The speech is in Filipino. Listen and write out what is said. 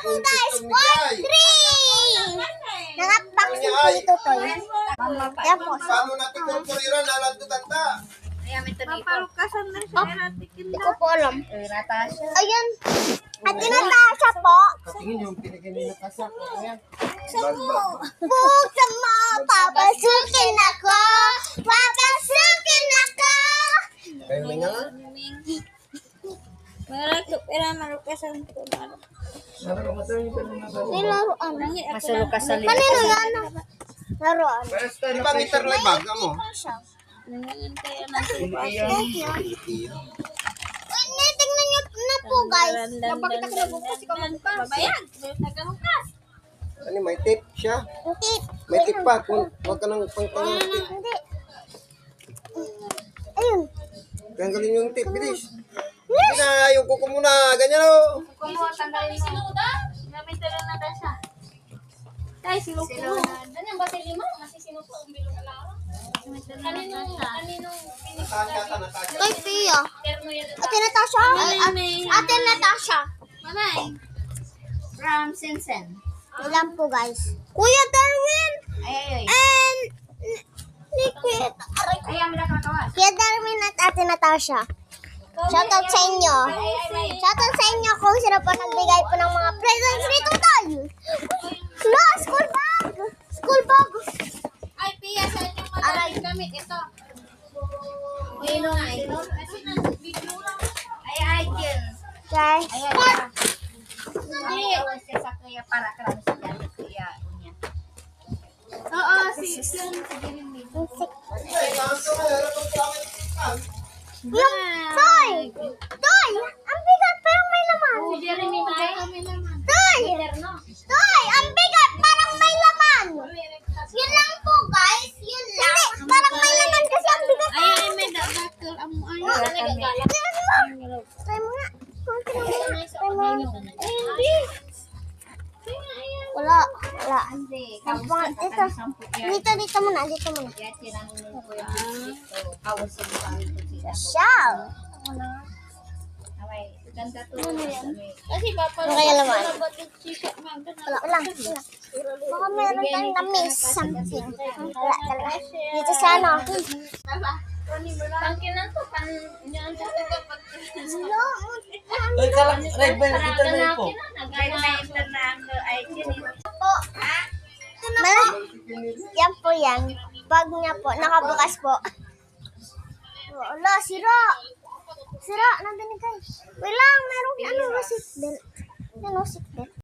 po guys, part 3! Nangapaksin po ito to. Yan po. Paano natin kumpuriran? Nalandutan ta. Papalukasan na siya. Hindi ko po alam. Ayan. Ate Natasha po. Tingin yung pinigyan ni Natasha. Ayan. Buksan mo, papasukin ako. Papasukin ako. Kayo may nga? Malukasan ko. Nilaruan. Masulukas sa liit. Kanino yan? Laruan. Di ba ngitar lang baga mo? Uy, tingnan nyo na po guys. Bakit ako nabukas? Ikaw nabukas. Babayag. Nagkalukas. Ano, may tape siya. Hindi. May tape pa. Huwag ka nang pangtanong ng tape. Hindi. Ayun. Tanggalin yung tape, bilis. Hindi na, yung kuko muna. Ganyan o. Kumuha, tanggalin mo. Gamitin lang natin siya. Tay, sinupo. Ganyan ba si Lima? Kasi sinupo. Ang bilong alawa. Kaninong Natasha, Natasha. Kay Pia. termo yan? Ate Natasha. Ate Natasha. Mamay. From Sinsen. Ilan po guys. Kuya Darwin. Ay. And Liquid. Ay, ang nakakawas. Kuya Darwin at Ate Natasha. Shoutout sa inyo. Shoutout sa inyo kung sino po nagbigay po ng mga presents dito tayo. No, school bag. School bag. Ay, Pia, sa inyong madaling gamit. Ito. Inong. Ay, Jen. Guys. Ayan. Hindi. Siya sa kaya para karami sa gamit. Kaya, unya. Oo, si Jeremy. Yung toy. Toy. Ang bigat parang may laman. Si Jeremy, may. Toy. Toy. Ang bigat parang may laman. Yun lang po guys. Yun lang. Hindi. Parang may laman kasi ang bigat. Ay, may dakakal. Try mo nga. Try mo. Hindi. Wala. Wala. Ito. Dito muna. Dito muna. Shell. Kasi papa, Kaya laman. wala. Wala. Baka meron tayong na-miss something. Wala talaga. Dito sa ano. Tangkinan to, pan niyan sa pag Ay, kalang red bell. Ito na po. Po. Yan po yan. Bag niya po. Nakabukas po. Wala, sira. Sira. Nandun guys. Wait lang. Merong ano, seatbelt. Ano, seatbelt.